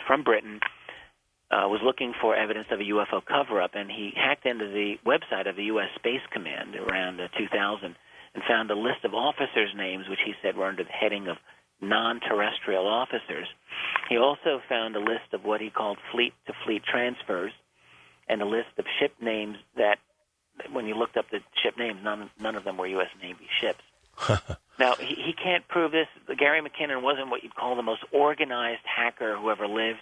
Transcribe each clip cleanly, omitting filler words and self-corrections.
from Britain was looking for evidence of a UFO cover-up, and he hacked into the website of the U.S. Space Command around 2000 and found a list of officers' names, which he said were under the heading of non-terrestrial officers. He also found a list of what he called fleet-to-fleet transfers and a list of ship names that, when you looked up the ship names, none of them were U.S. Navy ships. Now, he can't prove this. Gary McKinnon wasn't what you'd call the most organized hacker who ever lived.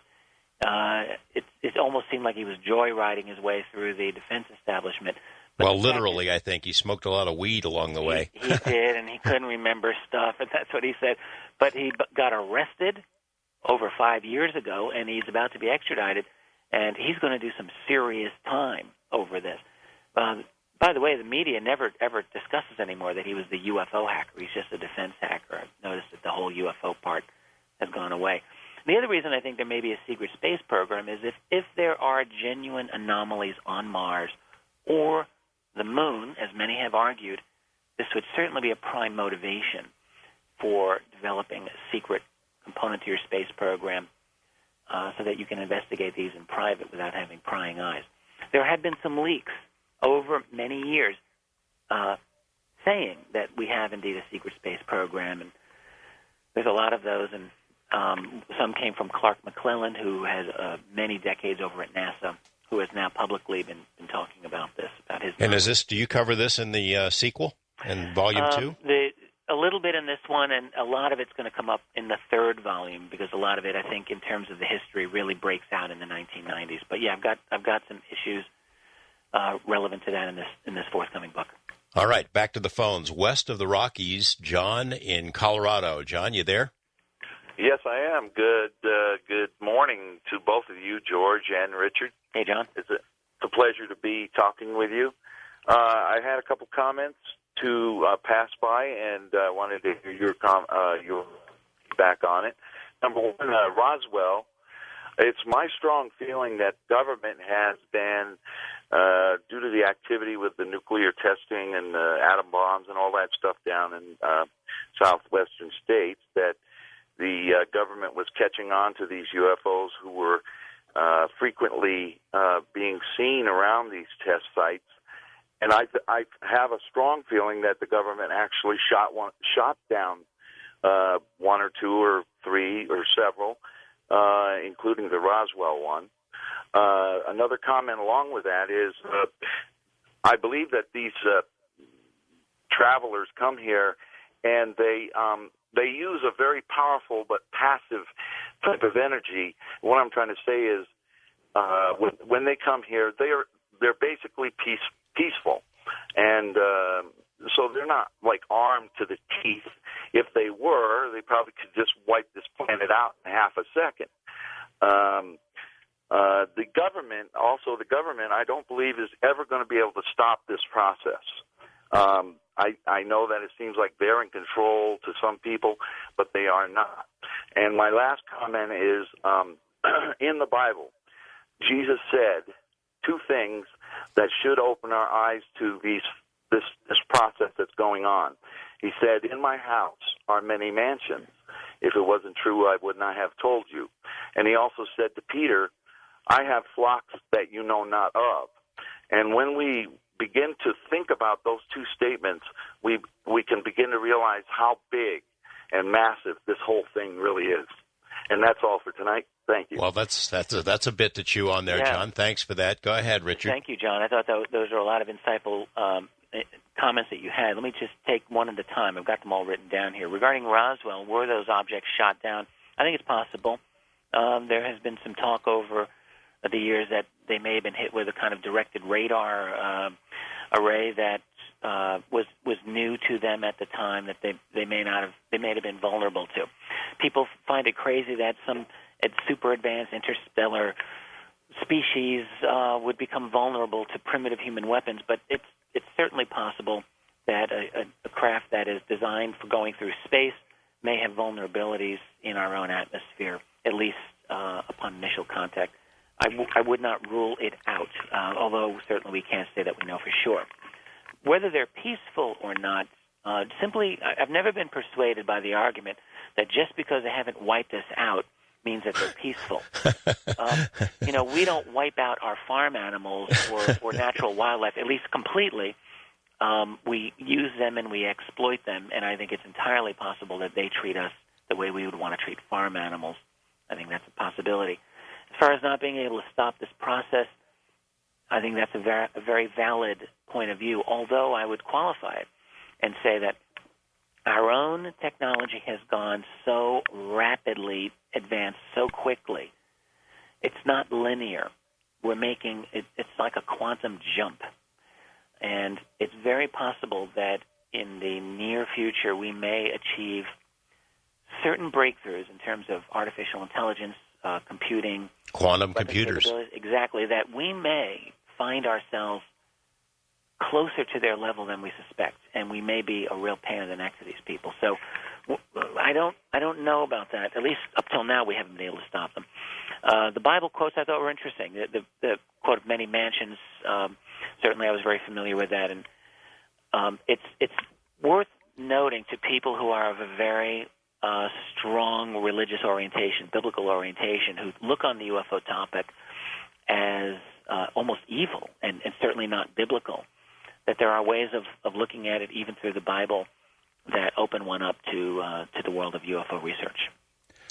It almost seemed like he was joyriding his way through the defense establishment. But well, literally, I think. He smoked a lot of weed along the way. He did, and he couldn't remember stuff, and that's what he said. But he got arrested over 5 years ago, and he's about to be extradited, and he's going to do some serious time over this. By the way, the media never ever discusses anymore that he was the UFO hacker. He's just a defense hacker. I've noticed that the whole UFO part has gone away. The other reason I think there may be a secret space program is if there are genuine anomalies on Mars or the moon, as many have argued, this would certainly be a prime motivation for developing a secret component to your space program so that you can investigate these in private without having prying eyes. There have been some leaks over many years saying that we have indeed a secret space program, and there's a lot of those, and some came from Clark McClellan, who has many decades over at NASA, who has now publicly been talking about this, about his. And is this? Do you cover this in the sequel, in Volume 2? A little bit in this one, and a lot of it's going to come up in the third volume, because a lot of it, I think, in terms of the history, really breaks out in the 1990s. But yeah, I've got some issues relevant to that in this forthcoming book. All right, back to the phones. West of the Rockies, John in Colorado. John, you there? Yes, I am. Good morning to both of you, George and Richard. Hey, John. It's a pleasure to be talking with you. I had a couple comments to pass by, and I wanted to hear your feedback on it. Number one, Roswell. It's my strong feeling that government has been, due to the activity with the nuclear testing and atom bombs and all that stuff down in southwestern states, that the government was catching on to these UFOs who were frequently being seen around these test sites. And I have a strong feeling that the government actually shot down one or two or three or several, including the Roswell one. Another comment along with that is I believe that these travelers come here and they use a very powerful but passive type of energy. What I'm trying to say is when they come here, they're basically peaceful, and so they're not like armed to the teeth. If they were, they probably could just wipe this planet out in half a second. The government, I don't believe is ever going to be able to stop this process. I know that it seems like they're in control to some people, but they are not. And my last comment is, in the Bible, Jesus said two things that should open our eyes to this process that's going on. He said, "In my house are many mansions. If it wasn't true, I would not have told you." And he also said to Peter, "I have flocks that you know not of." And when we begin to think about those two statements, we can begin to realize how big and massive this whole thing really is. And that's all for tonight. Thank you. Well, that's a bit to chew on there, yeah. John. Thanks for that. Go ahead, Richard. Thank you, John. I thought those are a lot of insightful comments that you had. Let me just take one at a time. I've got them all written down here. Regarding Roswell, were those objects shot down? I think it's possible. There has been some talk over the years that they may have been hit with a kind of directed radar array that was new to them at the time, that they may have been vulnerable to. People find it crazy that some super advanced interstellar species would become vulnerable to primitive human weapons, but it's certainly possible that a craft that is designed for going through space may have vulnerabilities in our own atmosphere, at least upon initial contact. I would not rule it out, although certainly we can't say that we know for sure. Whether they're peaceful or not, I've never been persuaded by the argument that just because they haven't wiped us out means that they're peaceful. We don't wipe out our farm animals or natural wildlife, at least completely. We use them and we exploit them, and I think it's entirely possible that they treat us the way we would want to treat farm animals. I think that's a possibility. As far as not being able to stop this process, I think that's a very valid point of view, although I would qualify it and say that our own technology has gone so rapidly advanced so quickly. It's not linear. We're making it, it's like a quantum jump. And it's very possible that in the near future we may achieve certain breakthroughs in terms of artificial intelligence, computing, quantum computers. Exactly, that we may find ourselves closer to their level than we suspect, and we may be a real pain in the neck to these people. So I don't know about that. At least up till now, we haven't been able to stop them. The Bible quotes I thought were interesting. The quote of many mansions, certainly I was very familiar with that, and it's worth noting to people who are of a very strong religious orientation, biblical orientation, who look on the UFO topic as almost evil and certainly not biblical, that there are ways of looking at it even through the Bible that open one up to the world of UFO research.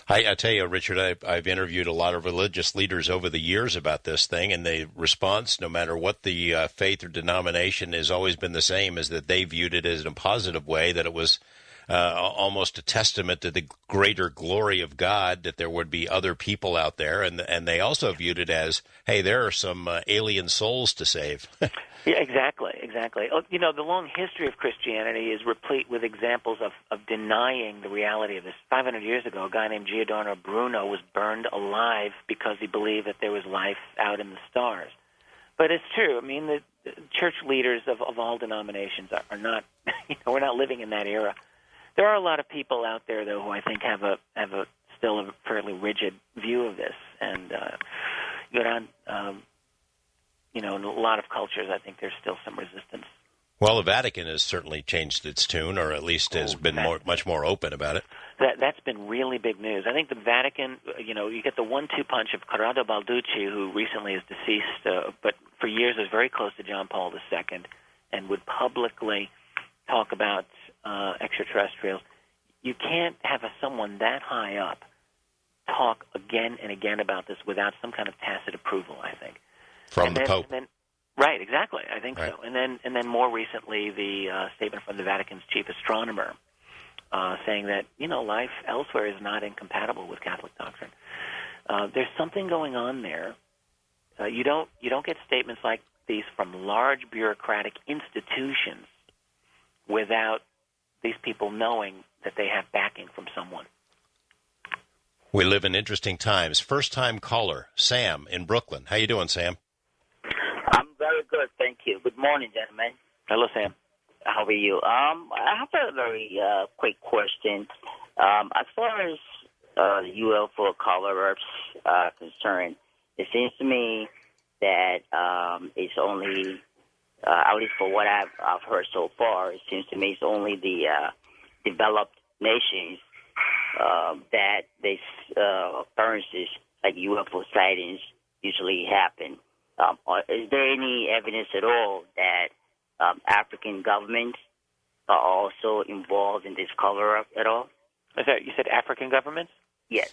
I tell you, Richard, I've interviewed a lot of religious leaders over the years about this thing, and the response, no matter what the faith or denomination, has always been the same, is that they viewed it as in a positive way, that it was almost a testament to the greater glory of God, that there would be other people out there, and they also viewed it as, hey, there are some alien souls to save. Yeah, exactly. The long history of Christianity is replete with examples of denying the reality of this. 500 years ago, a guy named Giordano Bruno was burned alive because he believed that there was life out in the stars. But it's true. I mean, the church leaders of all denominations are not, we're not living in that era. There are a lot of people out there, though, who I think have still a fairly rigid view of this. And you go down, in a lot of cultures, I think there's still some resistance. Well, the Vatican has certainly changed its tune, or at least has been much more open about it. That's been really big news. I think the Vatican, you get the 1-2 punch of Corrado Balducci, who recently is deceased, but for years was very close to John Paul II and would publicly talk about extraterrestrials. You can't have someone that high up talk again and again about this without some kind of tacit approval, I think. From the Pope. Right, exactly. I think so. And then more recently, the statement from the Vatican's chief astronomer saying that, life elsewhere is not incompatible with Catholic doctrine. There's something going on there. You don't get statements like these from large bureaucratic institutions without these people knowing that they have backing from someone. We live in interesting times. First-time caller, Sam in Brooklyn. How you doing, Sam? I'm very good, thank you. Good morning, gentlemen. Hello, Sam. How are you? I have a very quick question. As far as the UFO call-ups are concerned, it seems to me that it's only, at least for what I've heard so far, it seems to me it's only the developed nations that these occurrences like UFO sightings usually happen. Is there any evidence at all that African governments are also involved in this cover-up at all? You said African governments? Yes.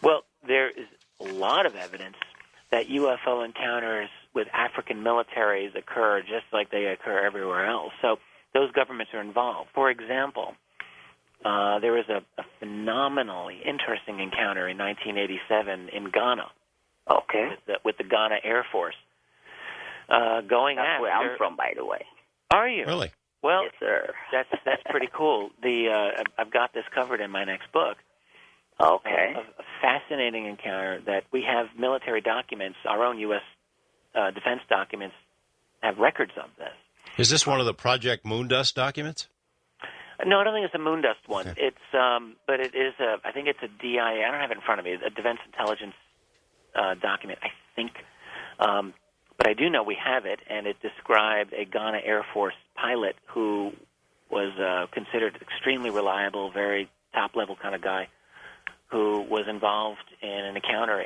Well, there is a lot of evidence that UFO encounters with African militaries occur just like they occur everywhere else. So those governments are involved. For example, there was a phenomenally interesting encounter in 1987 in Ghana. Okay. With the Ghana Air Force. That's where I'm from, by the way. Are you? Really? Well, yes, sir. That's pretty cool. I've got this covered in my next book. Okay. A fascinating encounter that we have military documents, our own U.S. Defense documents have records of this. Is this one of the Project Moondust documents? No, I don't think it's a Moondust one. Okay. It's, but it is I think it's a DIA. I don't have it in front of me. A Defense Intelligence document, I think. But I do know we have it, and it described a Ghana Air Force pilot who was considered extremely reliable, very top-level kind of guy, who was involved in an encounter